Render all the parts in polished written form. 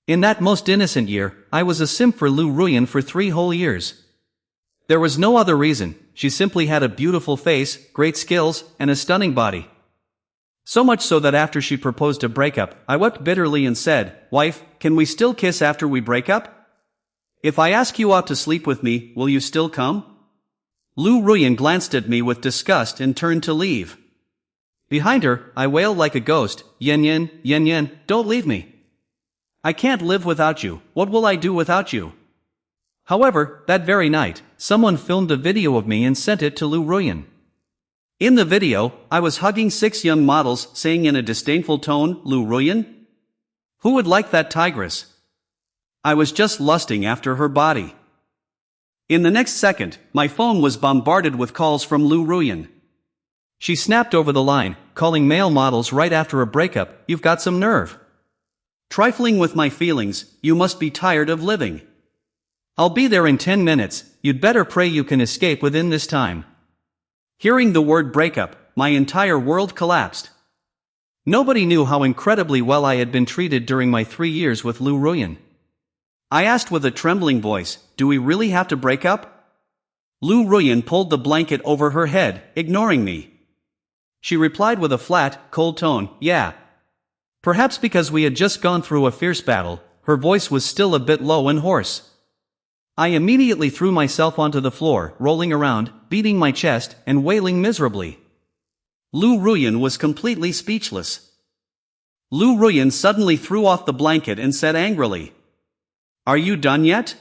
In that most innocent year, I was a simp for Lu Ruyan for 3 whole years. There was no other reason, she simply had a beautiful face, great skills, and a stunning body. So much so that after she proposed a breakup, I wept bitterly and said, "Wife, can we still kiss after we break up? If I ask you out to sleep with me, will you still come?" Lu Ruyan glanced at me with disgust and turned to leave. Behind her, I wailed like a ghost, "Yen Yen, Yen Yen, don't leave me. I can't live without you, what will I do without you?" However, that very night, someone filmed a video of me and sent it to Lu Ruyan. In the video, I was hugging 6 young models, saying in a disdainful tone, "Lu Ruyan? Who would like that tigress?" I was just lusting after her body. In the next second, my phone was bombarded with calls from Lu Ruyan. She snapped over the line, calling male models right after a breakup, "You've got some nerve. Trifling with my feelings, you must be tired of living. I'll be there in 10 minutes, you'd better pray you can escape within this time." Hearing the word breakup, my entire world collapsed. Nobody knew how incredibly well I had been treated during my 3 years with Lu Ruyan. I asked with a trembling voice, "Do we really have to break up?" Lu Ruyan pulled the blanket over her head, ignoring me. She replied with a flat, cold tone, "Yeah." Perhaps because we had just gone through a fierce battle, her voice was still a bit low and hoarse. I immediately threw myself onto the floor, rolling around, beating my chest, and wailing miserably. Lu Ruyan was completely speechless. Lu Ruyan suddenly threw off the blanket and said angrily, "Are you done yet?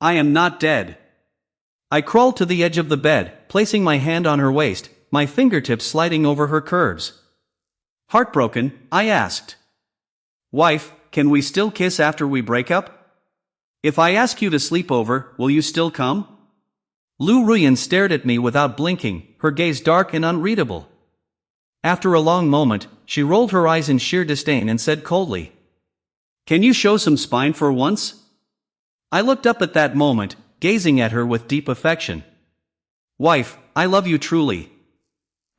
I am not dead." I crawled to the edge of the bed, placing my hand on her waist, my fingertips sliding over her curves. Heartbroken, I asked, "Wife, can we still kiss after we break up? If I ask you to sleep over, will you still come?" Lu Ruyan stared at me without blinking, her gaze dark and unreadable. After a long moment, she rolled her eyes in sheer disdain and said coldly, "Can you show some spine for once?" I looked up at that moment, gazing at her with deep affection. "Wife, I love you truly."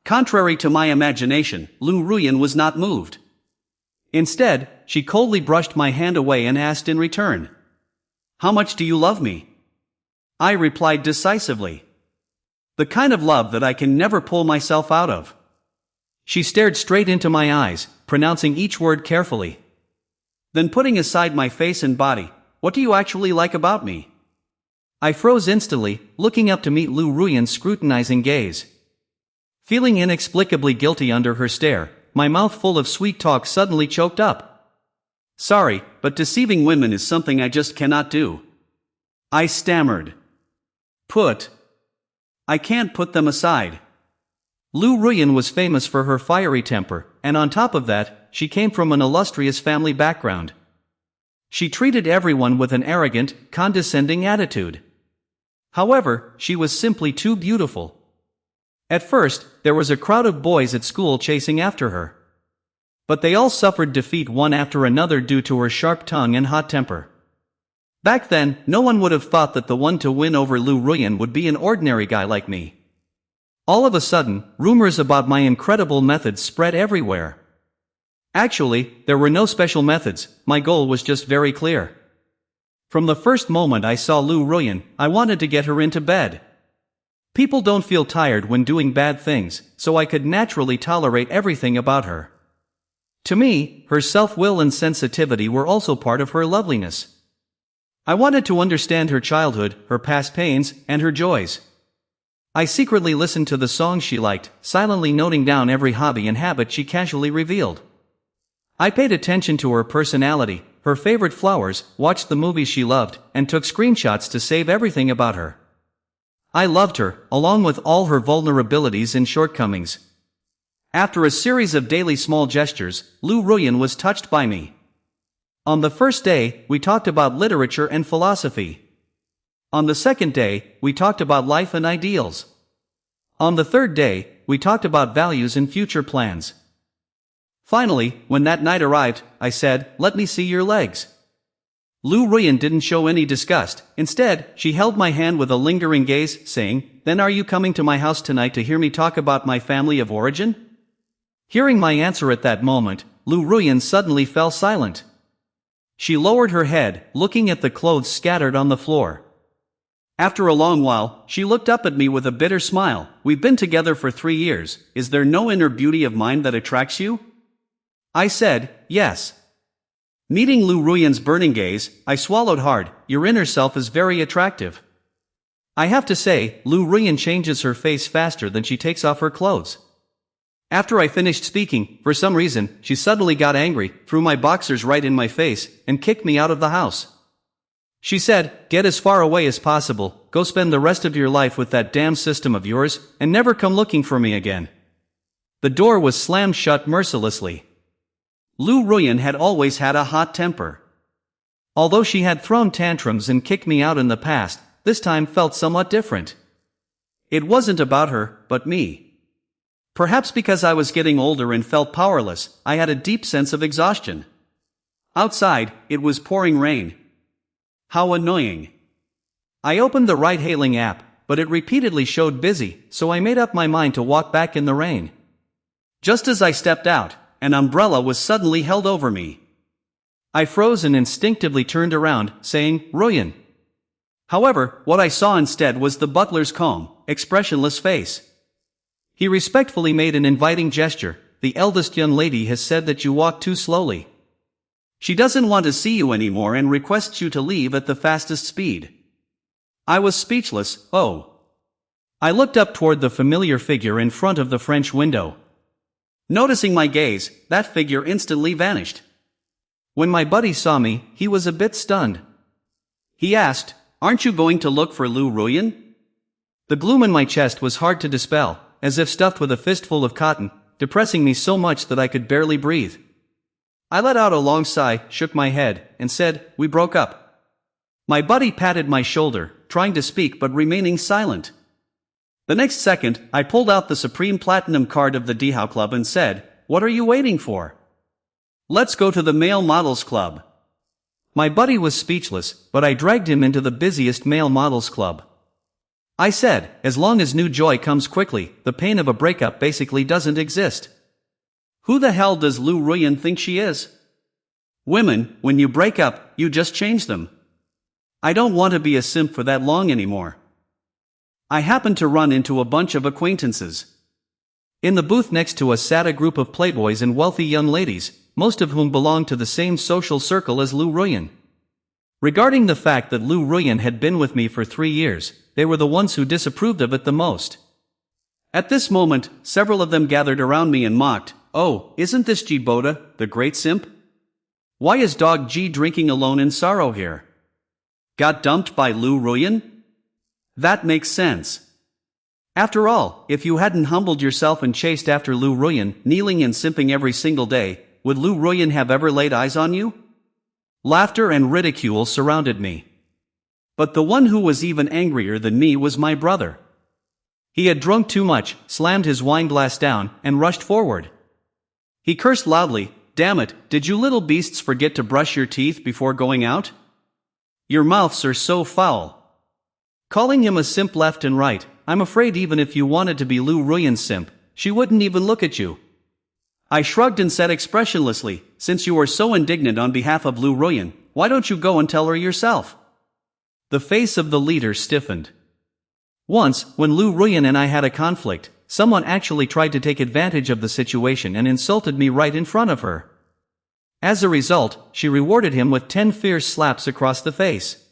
Contrary to my imagination, Lu Ruyan was not moved. Instead, she coldly brushed my hand away and asked in return, "How much do you love me?" I replied decisively, "The kind of love that I can never pull myself out of." She stared straight into my eyes, pronouncing each word carefully. Then putting aside my face and body, "What do you actually like about me?" I froze instantly, looking up to meet Lu Ruyan's scrutinizing gaze. Feeling inexplicably guilty under her stare, my mouth full of sweet talk suddenly choked up. "Sorry, but deceiving women is something I just cannot do." I stammered. I can't put them aside." Lu Ruyan was famous for her fiery temper, and on top of that, she came from an illustrious family background. She treated everyone with an arrogant, condescending attitude. However, she was simply too beautiful. At first, there was a crowd of boys at school chasing after her. But they all suffered defeat one after another due to her sharp tongue and hot temper. Back then, no one would have thought that the one to win over Lu Ruyan would be an ordinary guy like me. All of a sudden, rumors about my incredible methods spread everywhere. Actually, there were no special methods, my goal was just very clear. From the first moment I saw Lu Ruyan, I wanted to get her into bed. People don't feel tired when doing bad things, so I could naturally tolerate everything about her. To me, her self-will and sensitivity were also part of her loveliness. I wanted to understand her childhood, her past pains, and her joys. I secretly listened to the songs she liked, silently noting down every hobby and habit she casually revealed. I paid attention to her personality, her favorite flowers, watched the movies she loved, and took screenshots to save everything about her. I loved her, along with all her vulnerabilities and shortcomings. After a series of daily small gestures, Lu Ruyan was touched by me. On the first day, we talked about literature and philosophy. On the second day, we talked about life and ideals. On the third day, we talked about values and future plans. Finally, when that night arrived, I said, "Let me see your legs." Lu Ruyan didn't show any disgust. Instead, she held my hand with a lingering gaze, saying, "Then are you coming to my house tonight to hear me talk about my family of origin?" Hearing my answer at that moment, Lu Ruyan suddenly fell silent. She lowered her head, looking at the clothes scattered on the floor. After a long while, she looked up at me with a bitter smile. We've been together for 3 years. Is there no inner beauty of mine that attracts you? I said, yes. Meeting Lu Ruyan's burning gaze, I swallowed hard. Your inner self is very attractive. I have to say, Lu Ruyan changes her face faster than she takes off her clothes. After I finished speaking, for some reason, she suddenly got angry, threw my boxers right in my face, and kicked me out of the house. She said, get as far away as possible, go spend the rest of your life with that damn system of yours, and never come looking for me again. The door was slammed shut mercilessly. Lu Ruyan had always had a hot temper. Although she had thrown tantrums and kicked me out in the past, this time felt somewhat different. It wasn't about her, but me. Perhaps because I was getting older and felt powerless, I had a deep sense of exhaustion. Outside, it was pouring rain. How annoying. I opened the ride-hailing app, but it repeatedly showed busy, so I made up my mind to walk back in the rain. Just as I stepped out, an umbrella was suddenly held over me. I froze and instinctively turned around, saying, Ruyan. However, what I saw instead was the butler's calm, expressionless face. He respectfully made an inviting gesture. The eldest young lady has said that you walk too slowly. She doesn't want to see you anymore and requests you to leave at the fastest speed. I was speechless. Oh. I looked up toward the familiar figure in front of the French window. Noticing my gaze, that figure instantly vanished. When my buddy saw me, he was a bit stunned. He asked, aren't you going to look for Lu Ruyan? The gloom in my chest was hard to dispel, as if stuffed with a fistful of cotton, depressing me so much that I could barely breathe. I let out a long sigh, shook my head, and said, we broke up. My buddy patted my shoulder, trying to speak but remaining silent. The next second, I pulled out the Supreme Platinum card of the Dihao Club and said, what are you waiting for? Let's go to the Male Models Club. My buddy was speechless, but I dragged him into the busiest male models club. I said, as long as new joy comes quickly, the pain of a breakup basically doesn't exist. Who the hell does Lu Ruyan think she is? Women, when you break up, you just change them. I don't want to be a simp for that long anymore. I happened to run into a bunch of acquaintances. In the booth next to us sat a group of playboys and wealthy young ladies, most of whom belonged to the same social circle as Lu Ruyan. Regarding the fact that Lu Ruyan had been with me for 3 years, they were the ones who disapproved of it the most. At this moment, several of them gathered around me and mocked, oh, isn't this G Boda, the great simp? Why is dog G drinking alone in sorrow here? Got dumped by Lu Ruyan? That makes sense. After all, if you hadn't humbled yourself and chased after Lu Ruyan, kneeling and simping every single day, would Lu Ruyan have ever laid eyes on you? Laughter and ridicule surrounded me. But the one who was even angrier than me was my brother. He had drunk too much, slammed his wine glass down, and rushed forward. He cursed loudly, damn it, did you little beasts forget to brush your teeth before going out? Your mouths are so foul. Calling him a simp left and right, I'm afraid even if you wanted to be Lu Ruyan's simp, she wouldn't even look at you. I shrugged and said expressionlessly, since you are so indignant on behalf of Lu Ruyan, why don't you go and tell her yourself? The face of the leader stiffened. Once, when Lu Ruyan and I had a conflict, someone actually tried to take advantage of the situation and insulted me right in front of her. As a result, she rewarded him with 10 fierce slaps across the face.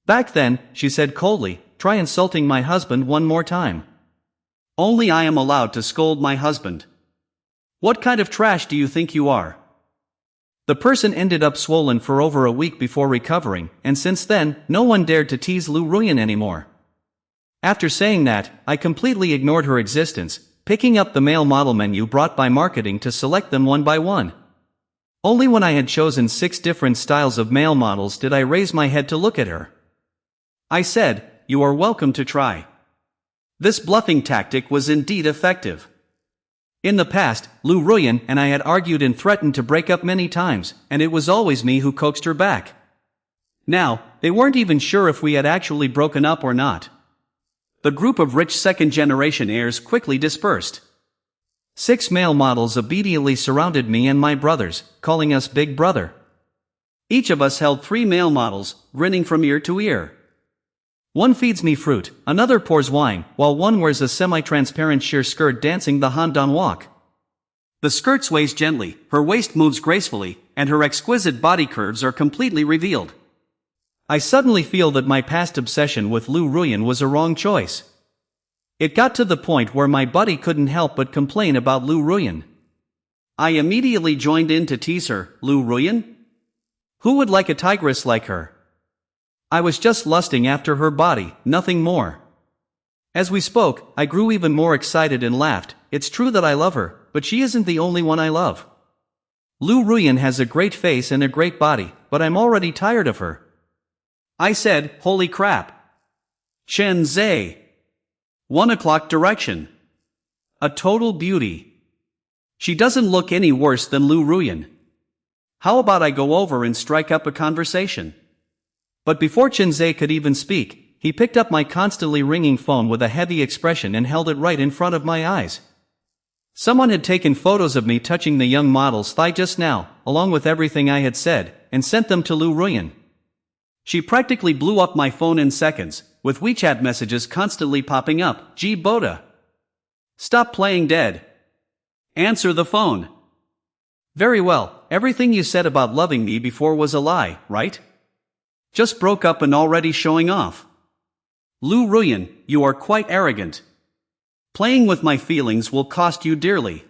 Back then, she said coldly, try insulting my husband one more time. Only I am allowed to scold my husband. What kind of trash do you think you are? The person ended up swollen for over a week before recovering, and since then, no one dared to tease Lu Ruyan anymore. After saying that, I completely ignored her existence, picking up the male model menu brought by marketing to select them one by one. Only when I had chosen 6 different styles of male models did I raise my head to look at her. I said, you are welcome to try. This bluffing tactic was indeed effective. In the past, Lu Ruyan and I had argued and threatened to break up many times, and it was always me who coaxed her back. Now, they weren't even sure if we had actually broken up or not. The group of rich second-generation heirs quickly dispersed. 6 male models obediently surrounded me and my brothers, calling us Big Brother. Each of us held 3 male models, grinning from ear to ear. One feeds me fruit, another pours wine, while one wears a semi-transparent sheer skirt dancing the Handan walk. The skirt sways gently, her waist moves gracefully, and her exquisite body curves are completely revealed. I suddenly feel that my past obsession with Lu Ruyan was a wrong choice. It got to the point where my buddy couldn't help but complain about Lu Ruyan. I immediately joined in to tease her. Lu Ruyan? Who would like a tigress like her? I was just lusting after her body, nothing more. As we spoke, I grew even more excited and laughed. It's true that I love her, but she isn't the only one I love. Lu Ruyan has a great face and a great body, but I'm already tired of her. I said, holy crap. Chen Zhe. 1 o'clock direction. A total beauty. She doesn't look any worse than Lu Ruyan. How about I go over and strike up a conversation? But before Chen Zhe could even speak, he picked up my constantly ringing phone with a heavy expression and held it right in front of my eyes. Someone had taken photos of me touching the young model's thigh just now, along with everything I had said, and sent them to Lu Ruyan. She practically blew up my phone in seconds, with WeChat messages constantly popping up. Gee Boda. Stop playing dead. Answer the phone. Very well, everything you said about loving me before was a lie, right? Just broke up and already showing off. Lu Ruyan, you are quite arrogant. Playing with my feelings will cost you dearly.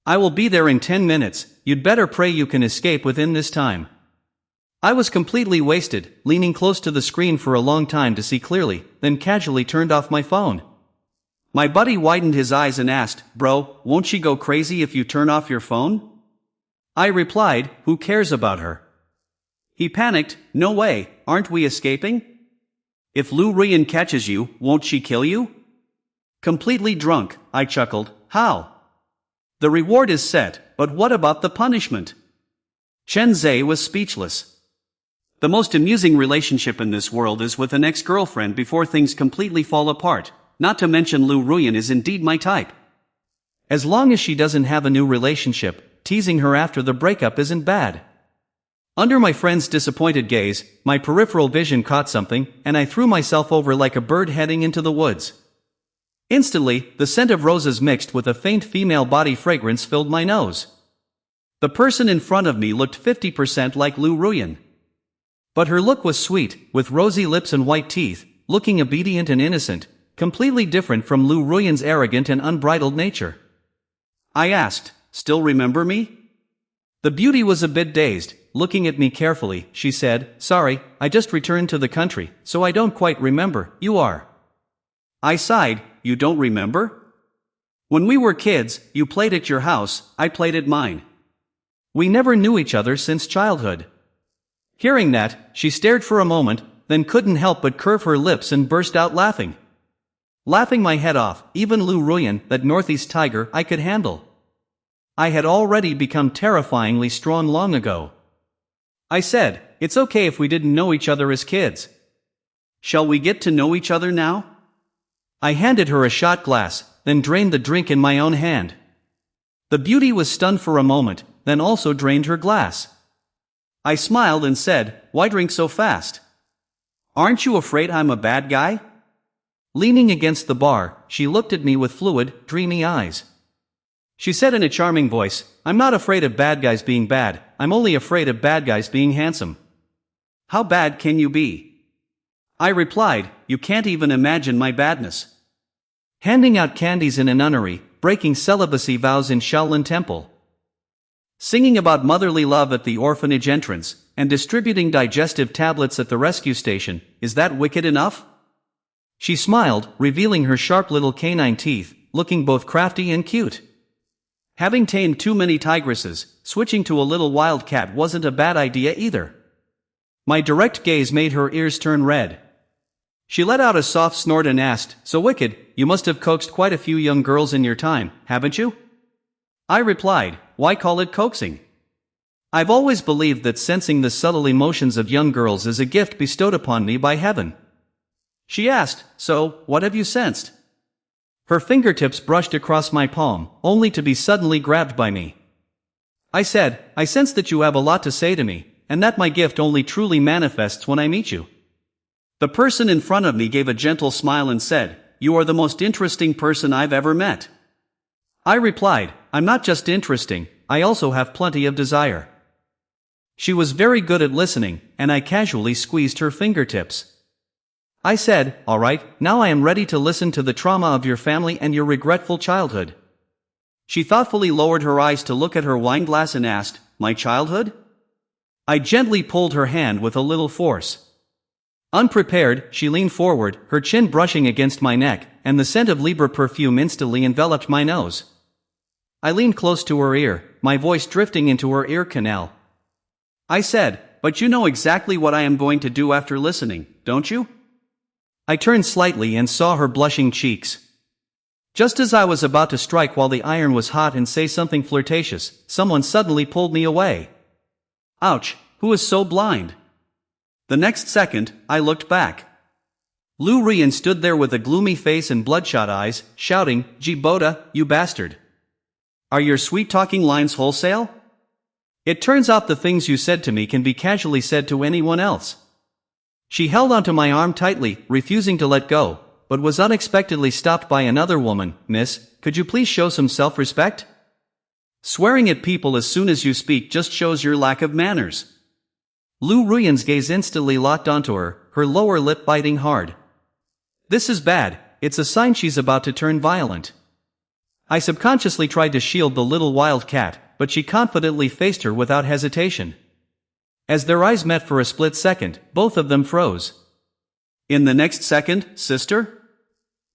I will be there in 10 minutes, you'd better pray you can escape within this time. I was completely wasted, leaning close to the screen for a long time to see clearly, then casually turned off my phone. My buddy widened his eyes and asked, Bro, won't she go crazy if you turn off your phone? I replied, who cares about her? He panicked, no way, aren't we escaping? If Lu Ruyan catches you, won't she kill you? Completely drunk, I chuckled, how? The reward is set, but what about the punishment? Chen Zhe was speechless. The most amusing relationship in this world is with an ex-girlfriend before things completely fall apart, not to mention Lu Ruyan is indeed my type. As long as she doesn't have a new relationship, teasing her after the breakup isn't bad. Under my friend's disappointed gaze, my peripheral vision caught something, and I threw myself over like a bird heading into the woods. Instantly, the scent of roses mixed with a faint female body fragrance filled my nose. The person in front of me looked 50% like Lu Ruyan. But her look was sweet, with rosy lips and white teeth, looking obedient and innocent, completely different from Lu Ruyan's arrogant and unbridled nature. I asked, still remember me? The beauty was a bit dazed. Looking at me carefully, she said, sorry, I just returned to the country, so I don't quite remember. You are. I sighed, you don't remember? When we were kids, you played at your house, I played at mine. We never knew each other since childhood. Hearing that, she stared for a moment, then couldn't help but curve her lips and burst out laughing. Laughing my head off, even Lu Ruyan, that northeast tiger, I could handle. I had already become terrifyingly strong long ago. I said, it's okay if we didn't know each other as kids. Shall we get to know each other now? I handed her a shot glass, then drained the drink in my own hand. The beauty was stunned for a moment, then also drained her glass. I smiled and said, why drink so fast? Aren't you afraid I'm a bad guy? Leaning against the bar, she looked at me with fluid, dreamy eyes. She said in a charming voice, I'm not afraid of bad guys being bad, I'm only afraid of bad guys being handsome. How bad can you be? I replied, you can't even imagine my badness. Handing out candies in a nunnery, breaking celibacy vows in Shaolin Temple. Singing about motherly love at the orphanage entrance, and distributing digestive tablets at the rescue station, is that wicked enough? She smiled, revealing her sharp little canine teeth, looking both crafty and cute. Having tamed too many tigresses, switching to a little wildcat wasn't a bad idea either. My direct gaze made her ears turn red. She let out a soft snort and asked, so wicked, you must have coaxed quite a few young girls in your time, haven't you? I replied, why call it coaxing? I've always believed that sensing the subtle emotions of young girls is a gift bestowed upon me by heaven. She asked, so, what have you sensed? Her fingertips brushed across my palm, only to be suddenly grabbed by me. I said, I sense that you have a lot to say to me, and that my gift only truly manifests when I meet you. The person in front of me gave a gentle smile and said, "You are the most interesting person I've ever met." I replied, "I'm not just interesting, I also have plenty of desire." She was very good at listening, and I casually squeezed her fingertips. I said, "All right, now I am ready to listen to the trauma of your family and your regretful childhood." She thoughtfully lowered her eyes to look at her wine glass and asked, "My childhood?" I gently pulled her hand with a little force. Unprepared, she leaned forward, her chin brushing against my neck, and the scent of Libra perfume instantly enveloped my nose. I leaned close to her ear, my voice drifting into her ear canal. I said, "But you know exactly what I am going to do after listening, don't you?" I turned slightly and saw her blushing cheeks. Just as I was about to strike while the iron was hot and say something flirtatious, someone suddenly pulled me away. Ouch, who is so blind? The next second, I looked back. Lu Ruyan stood there with a gloomy face and bloodshot eyes, shouting, "Gee Boda, you bastard! Are your sweet-talking lines wholesale? It turns out the things you said to me can be casually said to anyone else." She held onto my arm tightly, refusing to let go, but was unexpectedly stopped by another woman. "Miss, could you please show some self-respect? Swearing at people as soon as you speak just shows your lack of manners." Lu Ruyan's gaze instantly locked onto her, her lower lip biting hard. This is bad, it's a sign she's about to turn violent. I subconsciously tried to shield the little wild cat, but she confidently faced her without hesitation. As their eyes met for a split second, both of them froze. "In the next second, sister?"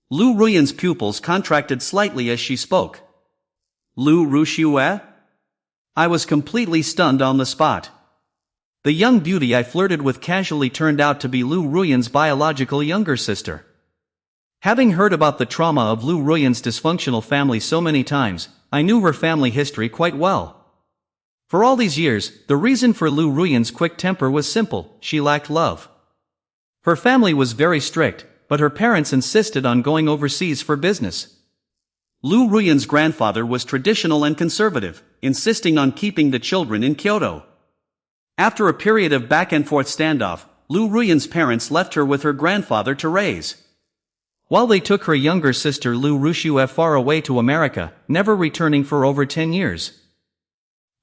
Lu Ruyan's pupils contracted slightly as she spoke. "Lu Rushue?" I was completely stunned on the spot. The young beauty I flirted with casually turned out to be Lu Ruyan's biological younger sister. Having heard about the trauma of Lu Ruyan's dysfunctional family so many times, I knew her family history quite well. For all these years, the reason for Lu Ruyan's quick temper was simple: she lacked love. Her family was very strict, but her parents insisted on going overseas for business. Lu Ruyan's grandfather was traditional and conservative, insisting on keeping the children in Kyoto. After a period of back-and-forth standoff, Lu Ruyan's parents left her with her grandfather to raise. While they took her younger sister Lu Rushue far away to America, never returning for over 10 years.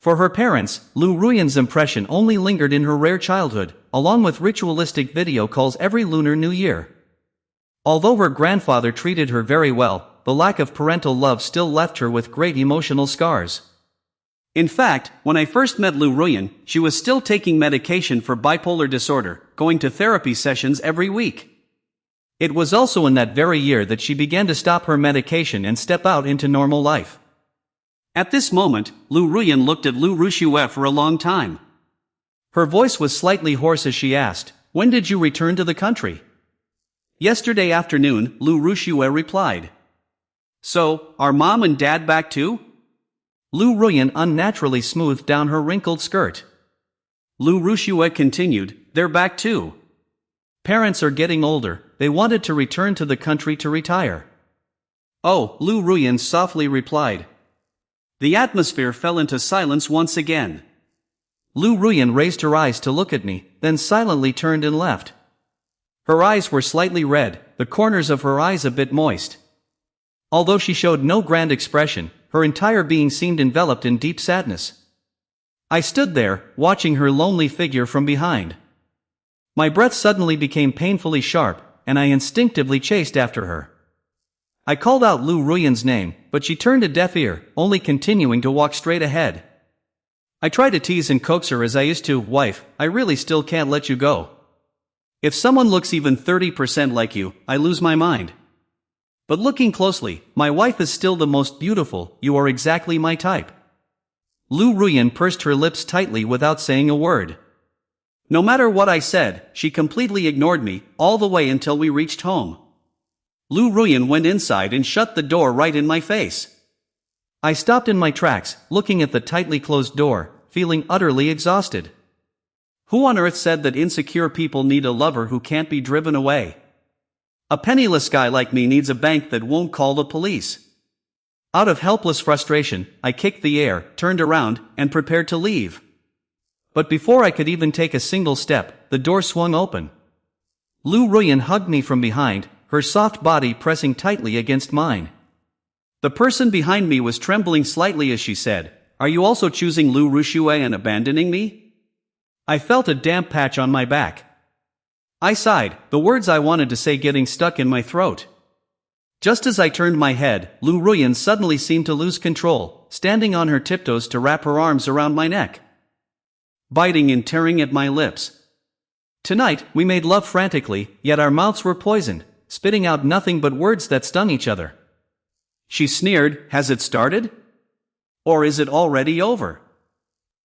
For her parents, Lu Ruyan's impression only lingered in her rare childhood, along with ritualistic video calls every Lunar New Year. Although her grandfather treated her very well, the lack of parental love still left her with great emotional scars. In fact, when I first met Lu Ruyan, she was still taking medication for bipolar disorder, going to therapy sessions every week. It was also in that very year that she began to stop her medication and step out into normal life. At this moment, Lu Ruyan looked at Lu Rushue for a long time. Her voice was slightly hoarse as she asked, "When did you return to the country?" "Yesterday afternoon," Lu Rushue replied. "So, are mom and dad back too?" Lu Ruyan unnaturally smoothed down her wrinkled skirt. Lu Rushue continued, "They're back too. Parents are getting older, they wanted to return to the country to retire." "Oh," Lu Ruyan softly replied. The atmosphere fell into silence once again. Lu Ruyan raised her eyes to look at me, then silently turned and left. Her eyes were slightly red, the corners of her eyes a bit moist. Although she showed no grand expression, her entire being seemed enveloped in deep sadness. I stood there, watching her lonely figure from behind. My breath suddenly became painfully sharp, and I instinctively chased after her. I called out Lu Ruyan's name, but she turned a deaf ear, only continuing to walk straight ahead. I tried to tease and coax her as I used to, "Wife, I really still can't let you go. If someone looks even 30% like you, I lose my mind. But looking closely, my wife is still the most beautiful, you are exactly my type." Lu Ruyan pursed her lips tightly without saying a word. No matter what I said, she completely ignored me, all the way until we reached home. Lu Ruyan went inside and shut the door right in my face. I stopped in my tracks, looking at the tightly closed door, feeling utterly exhausted. Who on earth said that insecure people need a lover who can't be driven away? A penniless guy like me needs a bank that won't call the police. Out of helpless frustration, I kicked the air, turned around, and prepared to leave. But before I could even take a single step, the door swung open. Lu Ruyan hugged me from behind, her soft body pressing tightly against mine. The person behind me was trembling slightly as she said, "Are you also choosing Lu Rushue and abandoning me?" I felt a damp patch on my back. I sighed, the words I wanted to say getting stuck in my throat. Just as I turned my head, Lu Ruyan suddenly seemed to lose control, standing on her tiptoes to wrap her arms around my neck, biting and tearing at my lips. Tonight, we made love frantically, yet our mouths were poisoned, spitting out nothing but words that stung each other. She sneered, "Has it started? Or is it already over?"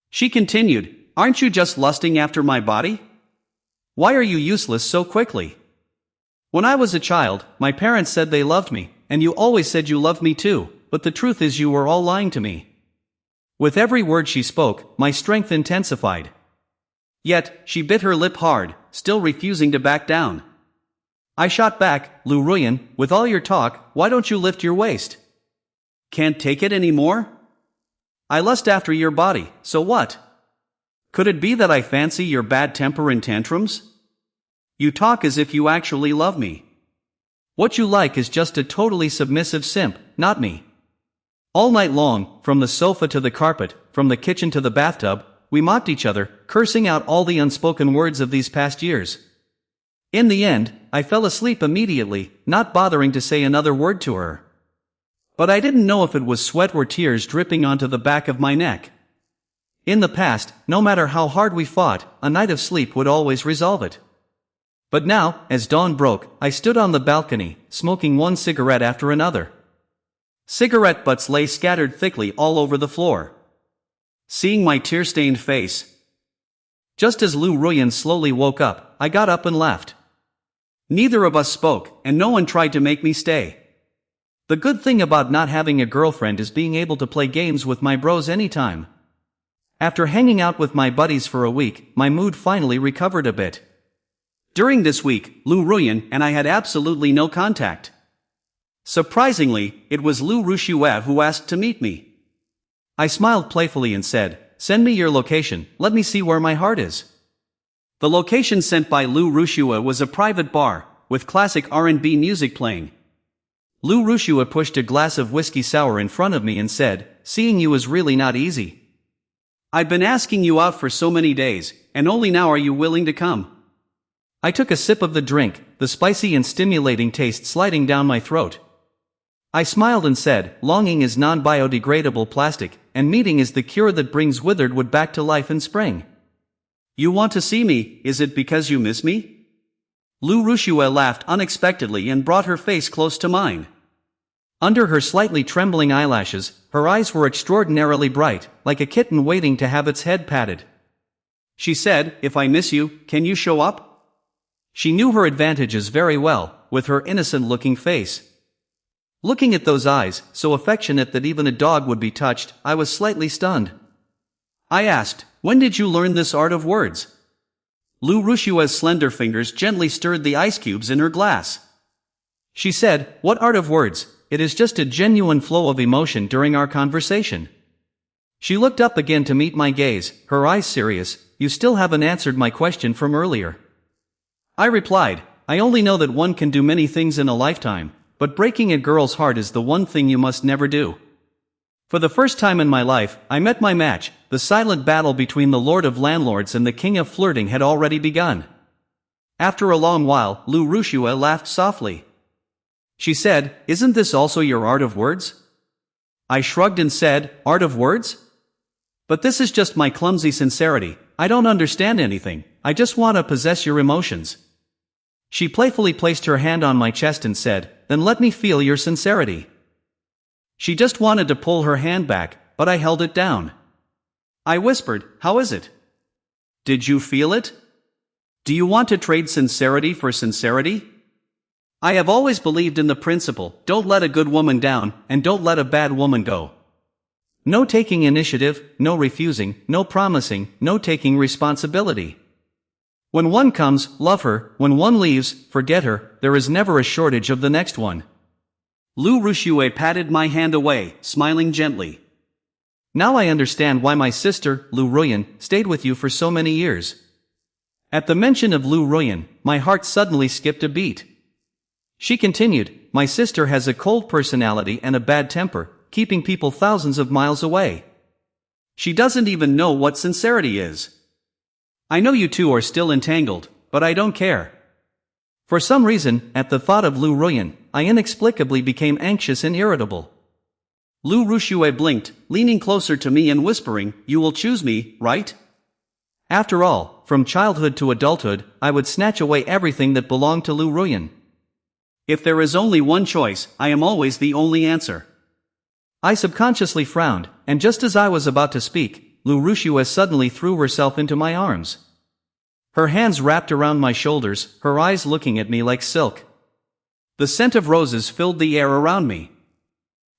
She continued, "Aren't you just lusting after my body? Why are you useless so quickly? When I was a child, my parents said they loved me, and you always said you loved me too, but the truth is you were all lying to me." With every word she spoke, my strength intensified. Yet, she bit her lip hard, still refusing to back down. I shot back, "Lu Ruyan, with all your talk, why don't you lift your waist? Can't take it anymore? I lust after your body, so what? Could it be that I fancy your bad temper and tantrums? You talk as if you actually love me. What you like is just a totally submissive simp, not me." All night long, from the sofa to the carpet, from the kitchen to the bathtub, we mocked each other, cursing out all the unspoken words of these past years. In the end, I fell asleep immediately, not bothering to say another word to her. But I didn't know if it was sweat or tears dripping onto the back of my neck. In the past, no matter how hard we fought, a night of sleep would always resolve it. But now, as dawn broke, I stood on the balcony, smoking one cigarette after another. Cigarette butts lay scattered thickly all over the floor. Seeing my tear-stained face, just as Lu Ruyan slowly woke up, I got up and left. Neither of us spoke, and no one tried to make me stay. The good thing about not having a girlfriend is being able to play games with my bros anytime. After hanging out with my buddies for a week, my mood finally recovered a bit. During this week, Lu Ruyan and I had absolutely no contact. Surprisingly, it was Lu Rushue who asked to meet me. I smiled playfully and said, "Send me your location, let me see where my heart is." The location sent by Lu Rushue was a private bar, with classic R&B music playing. Lu Rushue pushed a glass of whiskey sour in front of me and said, "Seeing you is really not easy. I've been asking you out for so many days, and only now are you willing to come." I took a sip of the drink, the spicy and stimulating taste sliding down my throat. I smiled and said, "Longing is non-biodegradable plastic, and meeting is the cure that brings withered wood back to life in spring. You want to see me, is it because you miss me?" Lu Rushue laughed unexpectedly and brought her face close to mine. Under her slightly trembling eyelashes, her eyes were extraordinarily bright, like a kitten waiting to have its head patted. She said, "If I miss you, can you show up?" She knew her advantages very well, with her innocent-looking face. Looking at those eyes, so affectionate that even a dog would be touched, I was slightly stunned. I asked, "When did you learn this art of words?" Lu Rushue's slender fingers gently stirred the ice cubes in her glass. She said, "What art of words? It is just a genuine flow of emotion during our conversation." She looked up again to meet my gaze, her eyes serious. "You still haven't answered my question from earlier." I replied, "I only know that one can do many things in a lifetime, but breaking a girl's heart is the one thing you must never do." For the first time in my life, I met my match. The silent battle between the Lord of Landlords and the King of Flirting had already begun. After a long while, Lu Rushue laughed softly. She said, "Isn't this also your art of words?" I shrugged and said, "Art of words? But this is just my clumsy sincerity. I don't understand anything, I just want to possess your emotions." She playfully placed her hand on my chest and said, "Then let me feel your sincerity." She just wanted to pull her hand back, but I held it down. I whispered, "How is it? Did you feel it? Do you want to trade sincerity for sincerity?" I have always believed in the principle, don't let a good woman down, and don't let a bad woman go. No taking initiative, no refusing, no promising, no taking responsibility. When one comes, love her, when one leaves, forget her, there is never a shortage of the next one. Lu Rushue patted my hand away, smiling gently. Now I understand why my sister, Lu Ruyan, stayed with you for so many years. At the mention of Lu Ruyan, my heart suddenly skipped a beat. She continued, my sister has a cold personality and a bad temper, keeping people thousands of miles away. She doesn't even know what sincerity is. I know you two are still entangled, but I don't care. For some reason, at the thought of Lu Ruyan, I inexplicably became anxious and irritable. Lu Rushue blinked, leaning closer to me and whispering, you will choose me, right? After all, from childhood to adulthood, I would snatch away everything that belonged to Lu Ruyan. If there is only one choice, I am always the only answer. I subconsciously frowned, and just as I was about to speak, Lu Rushue suddenly threw herself into my arms. Her hands wrapped around my shoulders, her eyes looking at me like silk. The scent of roses filled the air around me.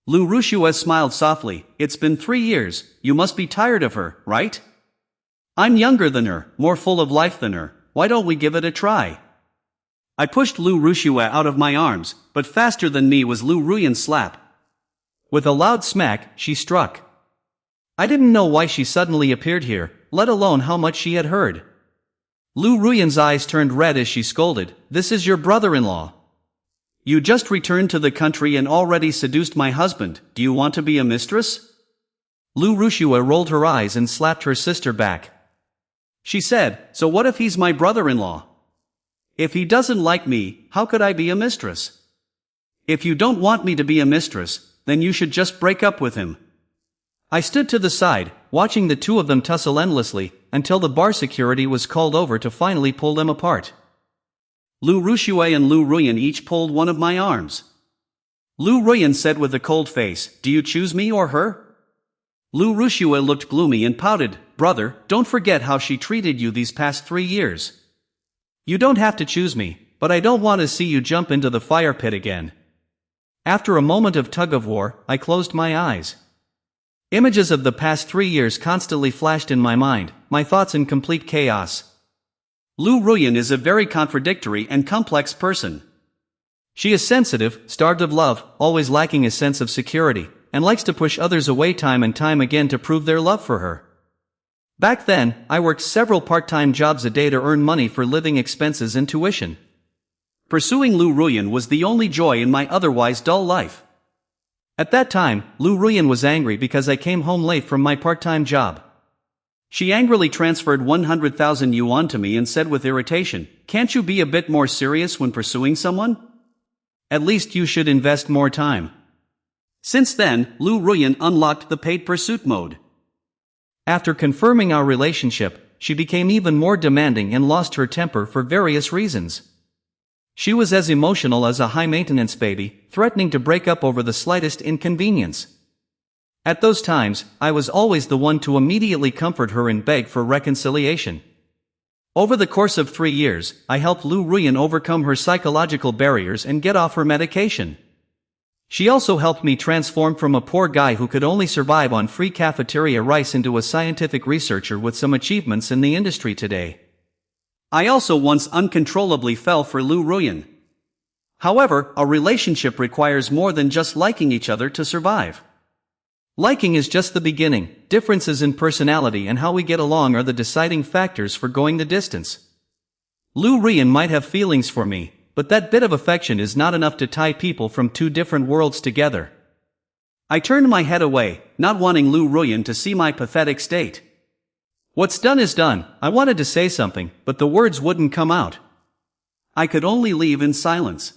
Lu Rushue smiled softly, it's been 3 years, you must be tired of her, right? I'm younger than her, more full of life than her, why don't we give it a try? I pushed Lu Rushue out of my arms, but faster than me was Lu Ruyan's slap. With a loud smack, she struck. I didn't know why she suddenly appeared here, let alone how much she had heard. Lu Ruyan's eyes turned red as she scolded, this is your brother-in-law. You just returned to the country and already seduced my husband, do you want to be a mistress? Lu Rushue rolled her eyes and slapped her sister back. She said, so what if he's my brother-in-law? If he doesn't like me, how could I be a mistress? If you don't want me to be a mistress, then you should just break up with him. I stood to the side, watching the two of them tussle endlessly, until the bar security was called over to finally pull them apart. Lu Rushue and Lu Ruyan each pulled one of my arms. Lu Ruyan said with a cold face, do you choose me or her? Lu Rushue looked gloomy and pouted, brother, don't forget how she treated you these past 3 years. You don't have to choose me, but I don't want to see you jump into the fire pit again. After a moment of tug-of-war, I closed my eyes. Images of the past 3 years constantly flashed in my mind, my thoughts in complete chaos. Lu Ruyan is a very contradictory and complex person. She is sensitive, starved of love, always lacking a sense of security, and likes to push others away time and time again to prove their love for her. Back then, I worked several part-time jobs a day to earn money for living expenses and tuition. Pursuing Lu Ruyan was the only joy in my otherwise dull life. At that time, Lu Ruyan was angry because I came home late from my part-time job. She angrily transferred 100,000 yuan to me and said with irritation, can't you be a bit more serious when pursuing someone? At least you should invest more time. Since then, Lu Ruyan unlocked the paid pursuit mode. After confirming our relationship, she became even more demanding and lost her temper for various reasons. She was as emotional as a high-maintenance baby, threatening to break up over the slightest inconvenience. At those times, I was always the one to immediately comfort her and beg for reconciliation. Over the course of 3 years, I helped Lu Ruyan overcome her psychological barriers and get off her medication. She also helped me transform from a poor guy who could only survive on free cafeteria rice into a scientific researcher with some achievements in the industry today. I also once uncontrollably fell for Lu Ruyan. However, a relationship requires more than just liking each other to survive. Liking is just the beginning. Differences in personality and how we get along are the deciding factors for going the distance. Lu Ruyan might have feelings for me, but that bit of affection is not enough to tie people from 2 different worlds together. I turned my head away, not wanting Lu Ruyan to see my pathetic state. What's done is done. I wanted to say something, but the words wouldn't come out. I could only leave in silence.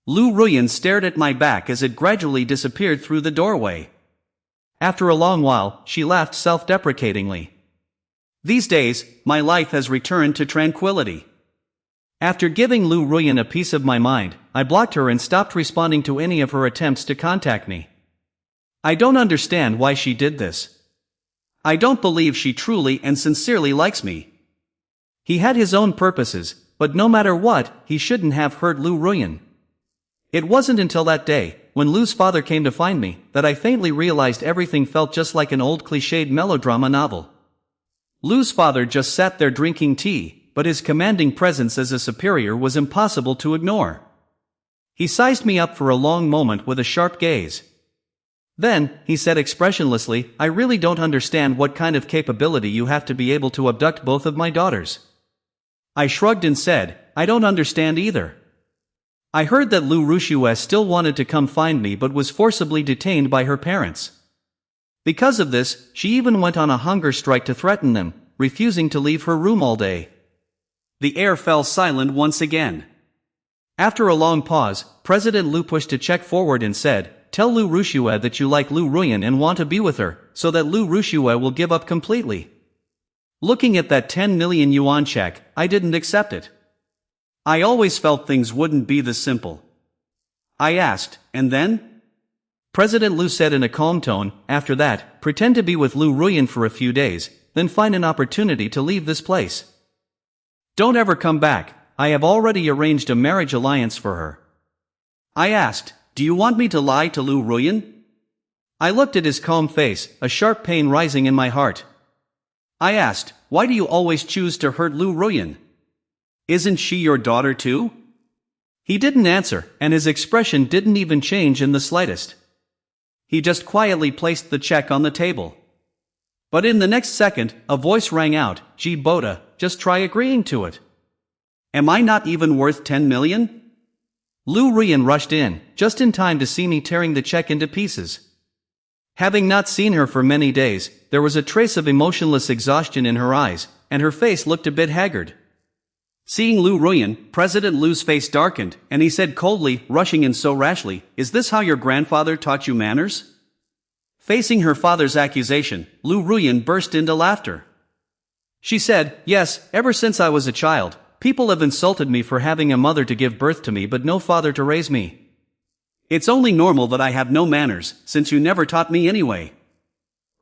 Lu Ruyan stared at my back as it gradually disappeared through the doorway. After a long while, she laughed self-deprecatingly. These days, my life has returned to tranquility. After giving Lu Ruyan a piece of my mind, I blocked her and stopped responding to any of her attempts to contact me. I don't understand why she did this. I don't believe she truly and sincerely likes me. He had his own purposes, but no matter what, he shouldn't have hurt Lu Ruyan. It wasn't until that day, when Lu's father came to find me, that I faintly realized everything felt just like an old cliched melodrama novel. Lu's father just sat there drinking tea, but his commanding presence as a superior was impossible to ignore. He sized me up for a long moment with a sharp gaze. Then, he said expressionlessly, I really don't understand what kind of capability you have to be able to abduct both of my daughters. I shrugged and said, I don't understand either. I heard that Lu Rushue still wanted to come find me but was forcibly detained by her parents. Because of this, she even went on a hunger strike to threaten them, refusing to leave her room all day. The air fell silent once again. After a long pause, President Lu pushed a check forward and said, Tell Lu Rushue that you like Lu Ruyan and want to be with her, so that Lu Rushue will give up completely. Looking at that 10 million yuan check, I didn't accept it. I always felt things wouldn't be this simple. I asked, and then? President Lu said in a calm tone, after that, pretend to be with Lu Ruyan for a few days, then find an opportunity to leave this place. Don't ever come back, I have already arranged a marriage alliance for her. I asked, do you want me to lie to Lu Ruyan? I looked at his calm face, a sharp pain rising in my heart. I asked, why do you always choose to hurt Lu Ruyan? Isn't she your daughter too? He didn't answer, and his expression didn't even change in the slightest. He just quietly placed the check on the table. But in the next second, a voice rang out, Gee Boda, just try agreeing to it. Am I not even worth 10 million? Lu Ruyan rushed in, just in time to see me tearing the check into pieces. Having not seen her for many days, there was a trace of emotionless exhaustion in her eyes, and her face looked a bit haggard. Seeing Lu Ruyan, President Lu's face darkened, and he said coldly, rushing in so rashly, Is this how your grandfather taught you manners? Facing her father's accusation, Lu Ruyan burst into laughter. She said, Yes, ever since I was a child, people have insulted me for having a mother to give birth to me but no father to raise me. It's only normal that I have no manners, since you never taught me anyway.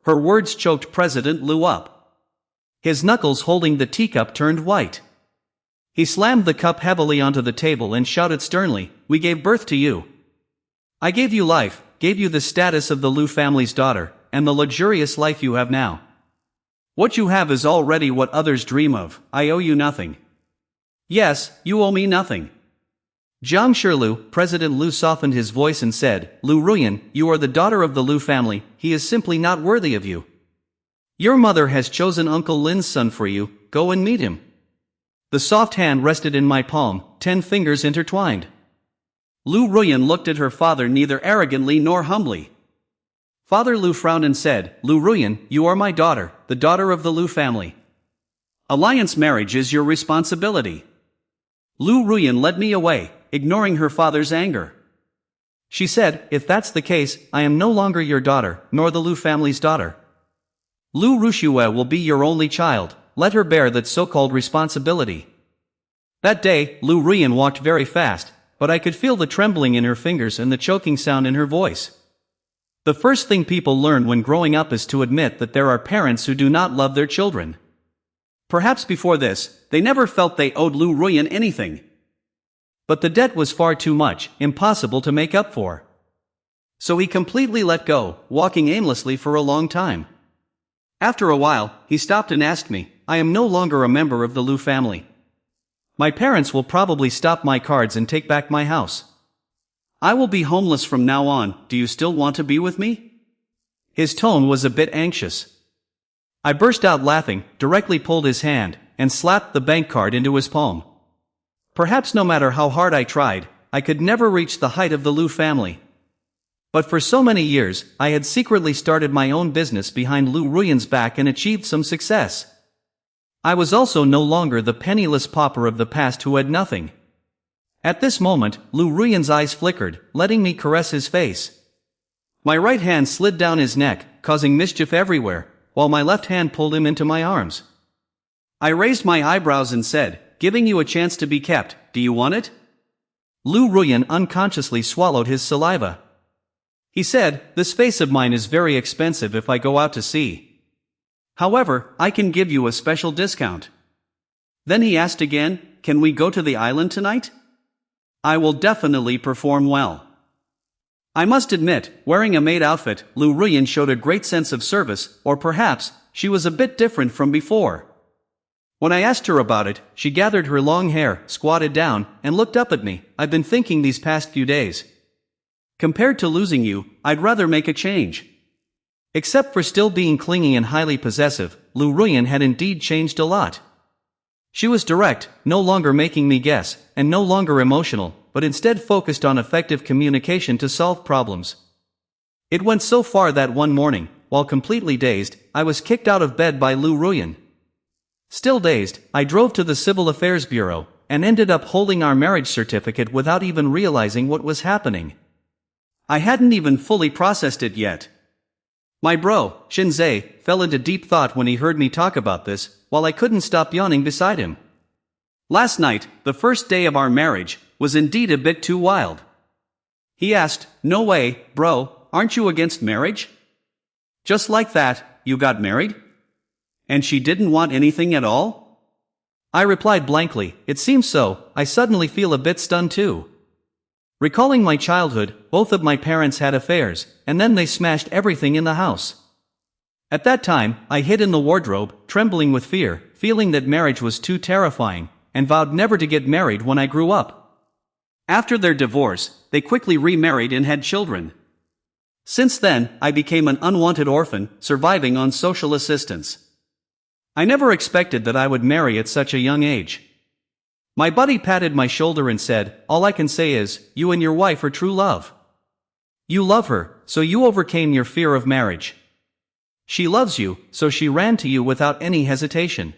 Her words choked President Lu up. His knuckles holding the teacup turned white. He slammed the cup heavily onto the table and shouted sternly, We gave birth to you. I gave you life, gave you the status of the Lu family's daughter, and the luxurious life you have now. What you have is already what others dream of. I owe you nothing. Yes, you owe me nothing. Jiang Shilu, President Lu softened his voice and said, Lu Ruyan, you are the daughter of the Lu family, he is simply not worthy of you. Your mother has chosen Uncle Lin's son for you, go and meet him. The soft hand rested in my palm, 10 fingers intertwined. Lu Ruyan looked at her father neither arrogantly nor humbly. Father Lu frowned and said, Lu Ruyan, you are my daughter, the daughter of the Lu family. Alliance marriage is your responsibility. Lu Ruyan led me away, ignoring her father's anger. She said, If that's the case, I am no longer your daughter, nor the Lu family's daughter. Lu Rushue will be your only child, let her bear that so-called responsibility. That day, Lu Ruyan walked very fast, but I could feel the trembling in her fingers and the choking sound in her voice. The first thing people learn when growing up is to admit that there are parents who do not love their children. Perhaps before this, they never felt they owed Lu Ruyan anything. But the debt was far too much, impossible to make up for. So he completely let go, walking aimlessly for a long time. After a while, he stopped and asked me, I am no longer a member of the Lu family. My parents will probably stop my cards and take back my house. I will be homeless from now on, do you still want to be with me? His tone was a bit anxious. I burst out laughing, directly pulled his hand, and slapped the bank card into his palm. Perhaps no matter how hard I tried, I could never reach the height of the Lu family. But for so many years, I had secretly started my own business behind Lu Ruyan's back and achieved some success. I was also no longer the penniless pauper of the past who had nothing. At this moment, Lu Ruyan's eyes flickered, letting me caress his face. My right hand slid down his neck, causing mischief everywhere, while my left hand pulled him into my arms. I raised my eyebrows and said, Giving you a chance to be kept, do you want it? Lu Ruyan unconsciously swallowed his saliva. He said, This face of mine is very expensive if I go out to sea. However, I can give you a special discount. Then he asked again, Can we go to the island tonight? I will definitely perform well. I must admit, wearing a maid outfit, Lu Ruyan showed a great sense of service, or perhaps, she was a bit different from before. When I asked her about it, she gathered her long hair, squatted down, and looked up at me. I've been thinking these past few days. Compared to losing you, I'd rather make a change. Except for still being clingy and highly possessive, Lu Ruyan had indeed changed a lot. She was direct, no longer making me guess, and no longer emotional, but instead focused on effective communication to solve problems. It went so far that one morning, while completely dazed, I was kicked out of bed by Lu Ruyan. Still dazed, I drove to the Civil Affairs Bureau, and ended up holding our marriage certificate without even realizing what was happening. I hadn't even fully processed it yet. My bro, Shinzei, fell into deep thought when he heard me talk about this, while I couldn't stop yawning beside him. Last night, the first day of our marriage, was indeed a bit too wild. He asked, "No way, bro, aren't you against marriage?" Just like that, you got married? And she didn't want anything at all? I replied blankly, "It seems so." I suddenly feel a bit stunned too. Recalling my childhood, both of my parents had affairs, and then they smashed everything in the house. At that time, I hid in the wardrobe, trembling with fear, feeling that marriage was too terrifying, and vowed never to get married when I grew up. After their divorce, they quickly remarried and had children. Since then, I became an unwanted orphan, surviving on social assistance. I never expected that I would marry at such a young age. My buddy patted my shoulder and said, "All I can say is, you and your wife are true love. You love her, so you overcame your fear of marriage. She loves you, so she ran to you without any hesitation."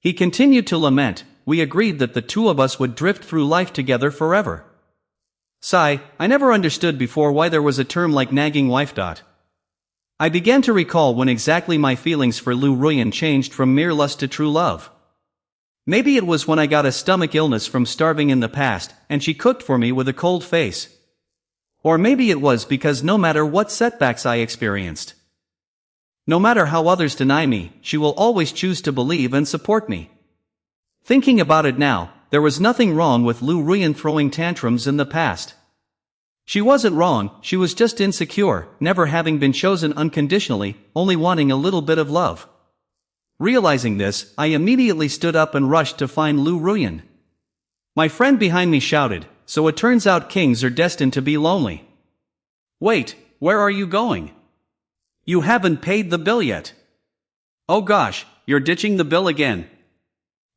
He continued to lament. We agreed that the two of us would drift through life together forever. Sigh, I never understood before why there was a term like nagging wife. I began to recall when exactly my feelings for Lu Ruyan changed from mere lust to true love. Maybe it was when I got a stomach illness from starving in the past, and she cooked for me with a cold face. Or maybe it was because no matter what setbacks I experienced, no matter how others deny me, she will always choose to believe and support me. Thinking about it now, there was nothing wrong with Lu Ruyan throwing tantrums in the past. She wasn't wrong, she was just insecure, never having been chosen unconditionally, only wanting a little bit of love. Realizing this, I immediately stood up and rushed to find Lu Ruyan. My friend behind me shouted, "So it turns out kings are destined to be lonely. Wait, where are you going? You haven't paid the bill yet." "Oh gosh, you're ditching the bill again."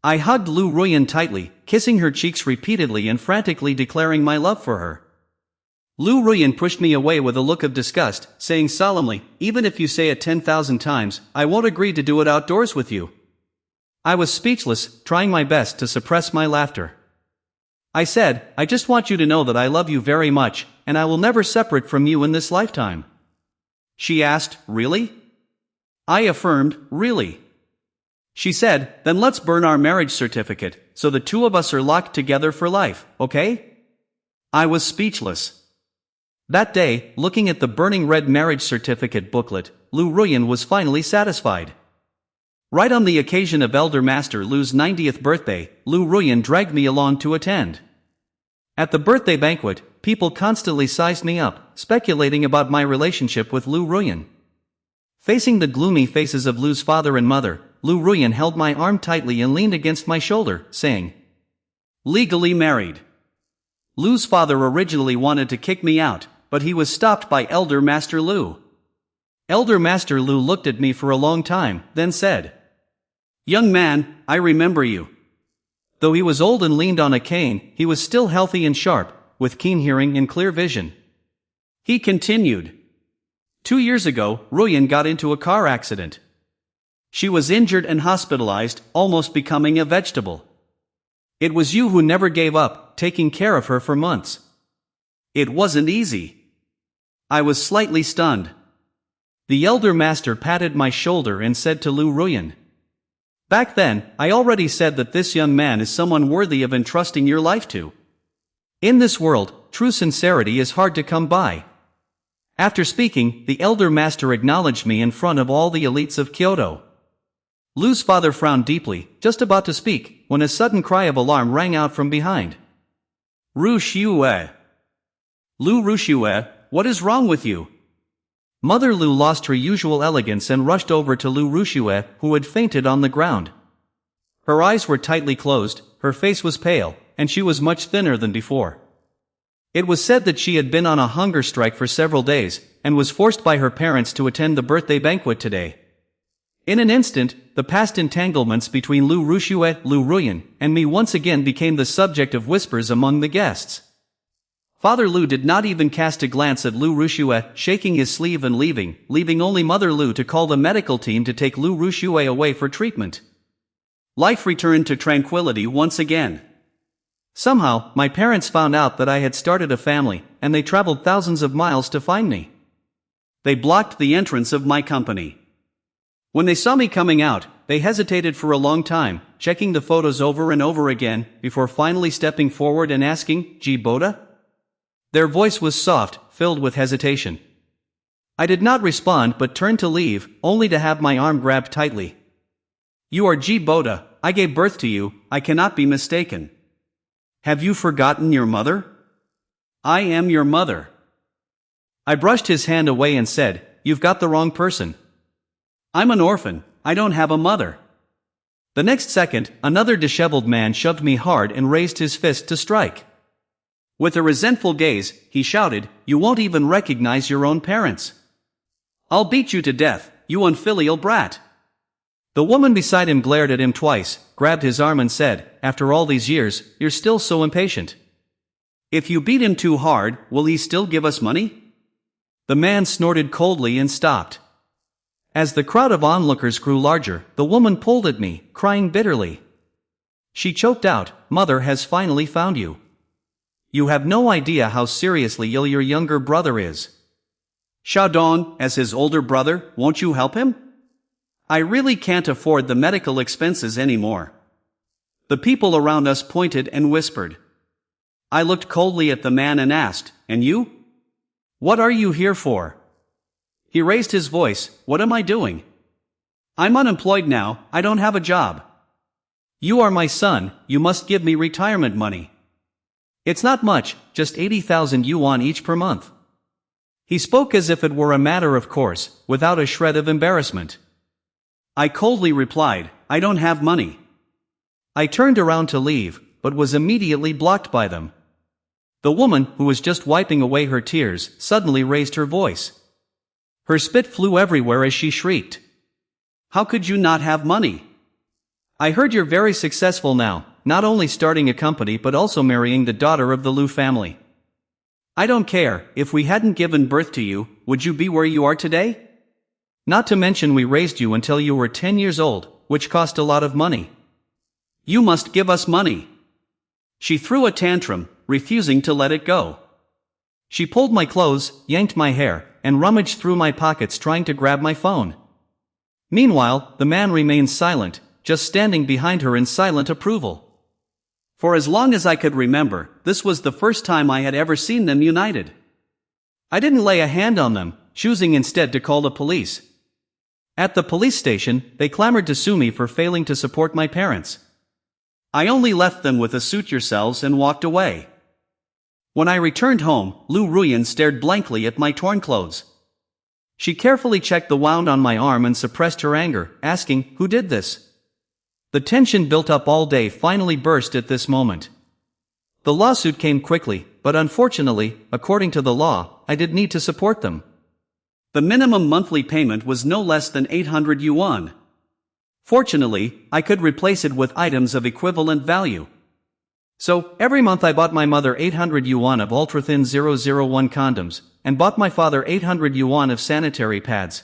I hugged Lu Ruyan tightly, kissing her cheeks repeatedly and frantically declaring my love for her. Lu Ruyan pushed me away with a look of disgust, saying solemnly, "Even if you say it 10,000 times, I won't agree to do it outdoors with you." I was speechless, trying my best to suppress my laughter. I said, "I just want you to know that I love you very much, and I will never separate from you in this lifetime." She asked, "Really?" I affirmed, "Really." She said, "Then let's burn our marriage certificate, so the two of us are locked together for life, okay?" I was speechless. That day, looking at the burning red marriage certificate booklet, Lu Ruyan was finally satisfied. Right on the occasion of Elder Master Lu's 90th birthday, Lu Ruyan dragged me along to attend. At the birthday banquet, people constantly sized me up, speculating about my relationship with Lu Ruyan. Facing the gloomy faces of Lu's father and mother, Lu Ruyan held my arm tightly and leaned against my shoulder, saying, "Legally married." Lu's father originally wanted to kick me out, but he was stopped by Elder Master Lu. Elder Master Lu looked at me for a long time, then said, "Young man, I remember you." Though he was old and leaned on a cane, he was still healthy and sharp, with keen hearing and clear vision. He continued, 2 years ago, Ruyan got into a car accident. She was injured and hospitalized, almost becoming a vegetable. It was you who never gave up, taking care of her for months. It wasn't easy." I was slightly stunned. The elder master patted my shoulder and said to Lu Ruyan, "Back then, I already said that this young man is someone worthy of entrusting your life to. In this world, true sincerity is hard to come by." After speaking, the elder master acknowledged me in front of all the elites of Kyoto. Lu's father frowned deeply, just about to speak, when a sudden cry of alarm rang out from behind. "Ru Xiue! Lu Ruxiue, what is wrong with you?" Mother Lu lost her usual elegance and rushed over to Lu Ruxiue, who had fainted on the ground. Her eyes were tightly closed, her face was pale, and she was much thinner than before. It was said that she had been on a hunger strike for several days, and was forced by her parents to attend the birthday banquet today. In an instant, the past entanglements between Lu Rushue, Lu Ruyan, and me once again became the subject of whispers among the guests. Father Lu did not even cast a glance at Lu Rushue, shaking his sleeve and leaving only Mother Lu to call the medical team to take Lu Rushue away for treatment. Life returned to tranquility once again. Somehow, my parents found out that I had started a family, and they traveled thousands of miles to find me. They blocked the entrance of my company. When they saw me coming out, they hesitated for a long time, checking the photos over and over again, before finally stepping forward and asking, "Ji Boda?" Their voice was soft, filled with hesitation. I did not respond but turned to leave, only to have my arm grabbed tightly. "You are Ji Boda, I gave birth to you, I cannot be mistaken. Have you forgotten your mother? I am your mother." I brushed his hand away and said, "You've got the wrong person. I'm an orphan, I don't have a mother." The next second, another disheveled man shoved me hard and raised his fist to strike. With a resentful gaze, he shouted, "You won't even recognize your own parents. I'll beat you to death, you unfilial brat." The woman beside him glared at him twice, grabbed his arm and said, "After all these years, you're still so impatient. If you beat him too hard, will he still give us money?" The man snorted coldly and stopped. As the crowd of onlookers grew larger, the woman pulled at me, crying bitterly. She choked out, "Mother has finally found you. You have no idea how seriously ill your younger brother is. Xiaodong, as his older brother, won't you help him? I really can't afford the medical expenses anymore." The people around us pointed and whispered. I looked coldly at the man and asked, "And you? What are you here for?" He raised his voice, "What am I doing? I'm unemployed now, I don't have a job. You are my son, you must give me retirement money. It's not much, just 80,000 yuan each per month." He spoke as if it were a matter of course, without a shred of embarrassment. I coldly replied, "I don't have money." I turned around to leave, but was immediately blocked by them. The woman, who was just wiping away her tears, suddenly raised her voice. Her spit flew everywhere as she shrieked. "How could you not have money? I heard you're very successful now, not only starting a company but also marrying the daughter of the Lu family. I don't care, if we hadn't given birth to you, would you be where you are today? Not to mention we raised you until you were 10 years old, which cost a lot of money. You must give us money." She threw a tantrum, refusing to let it go. She pulled my clothes, yanked my hair, and rummaged through my pockets trying to grab my phone. Meanwhile, the man remained silent, just standing behind her in silent approval. For as long as I could remember, this was the first time I had ever seen them united. I didn't lay a hand on them, choosing instead to call the police. At the police station, they clamored to sue me for failing to support my parents. I only left them with a "suit yourselves" and walked away. When I returned home, Lu Ruyan stared blankly at my torn clothes. She carefully checked the wound on my arm and suppressed her anger, asking, "Who did this?" The tension built up all day finally burst at this moment. The lawsuit came quickly, but unfortunately, according to the law, I did need to support them. The minimum monthly payment was no less than 800 yuan. Fortunately, I could replace it with items of equivalent value. So, every month I bought my mother 800 yuan of ultra-thin 001 condoms, and bought my father 800 yuan of sanitary pads.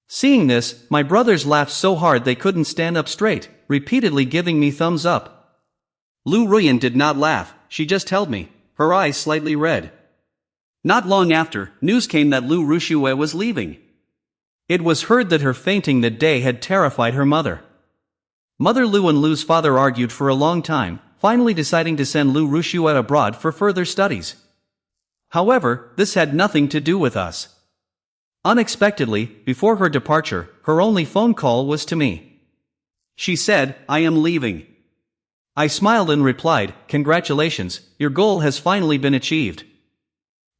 Seeing this, my brothers laughed so hard they couldn't stand up straight, repeatedly giving me thumbs up. Lu Ruyan did not laugh, she just held me, her eyes slightly red. Not long after, news came that Lu Rushue was leaving. It was heard that her fainting that day had terrified her mother. Mother Lu and Lu's father argued for a long time, finally deciding to send Lu Rushue abroad for further studies. However, this had nothing to do with us. Unexpectedly, before her departure, her only phone call was to me. She said, "I am leaving." I smiled and replied, "Congratulations, your goal has finally been achieved."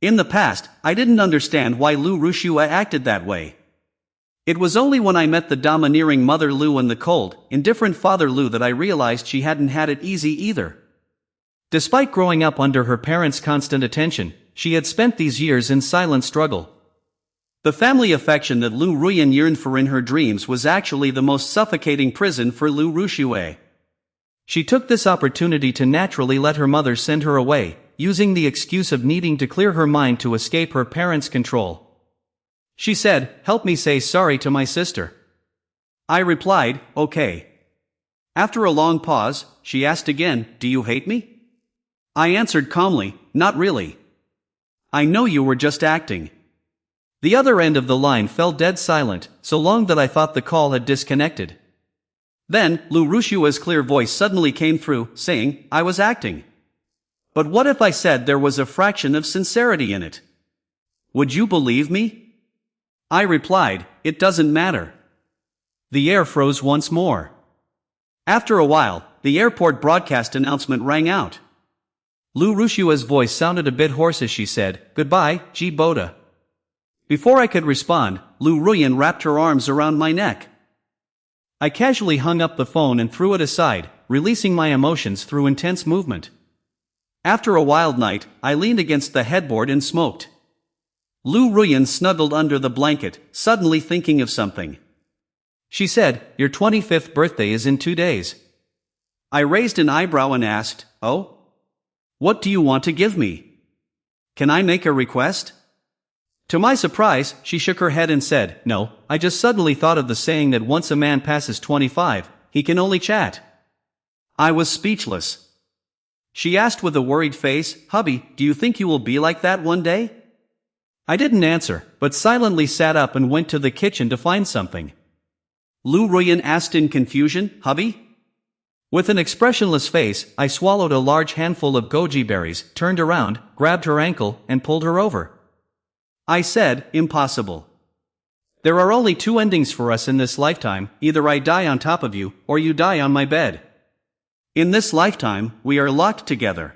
In the past, I didn't understand why Lu Rushue acted that way. It was only when I met the domineering Mother Lu and the cold, indifferent Father Lu that I realized she hadn't had it easy either. Despite growing up under her parents' constant attention, she had spent these years in silent struggle. The family affection that Lu Ruyan yearned for in her dreams was actually the most suffocating prison for Lu Ruxue. She took this opportunity to naturally let her mother send her away, using the excuse of needing to clear her mind to escape her parents' control. She said, "Help me say sorry to my sister." I replied, "Okay." After a long pause, she asked again, "Do you hate me?" I answered calmly, "Not really. I know you were just acting." The other end of the line fell dead silent, so long that I thought the call had disconnected. Then, Lu Rushua's clear voice suddenly came through, saying, "I was acting. But what if I said there was a fraction of sincerity in it? Would you believe me?" I replied, "It doesn't matter." The air froze once more. After a while, the airport broadcast announcement rang out. Lu Rushua's voice sounded a bit hoarse as she said, "Goodbye, Ji Boda." Before I could respond, Lu Ruyan wrapped her arms around my neck. I casually hung up the phone and threw it aside, releasing my emotions through intense movement. After a wild night, I leaned against the headboard and smoked. Lu Ruyan snuggled under the blanket, suddenly thinking of something. She said, "Your 25th birthday is in 2 days." I raised an eyebrow and asked, "Oh? What do you want to give me? Can I make a request?" To my surprise, she shook her head and said, "No, I just suddenly thought of the saying that once a man passes 25, he can only chat." I was speechless. She asked with a worried face, "Hubby, do you think you will be like that one day?" I didn't answer, but silently sat up and went to the kitchen to find something. Lu Ruyan asked in confusion, "Hubby?" With an expressionless face, I swallowed a large handful of goji berries, turned around, grabbed her ankle, and pulled her over. I said, "Impossible. There are only 2 endings for us in this lifetime, either I die on top of you, or you die on my bed. In this lifetime, we are locked together."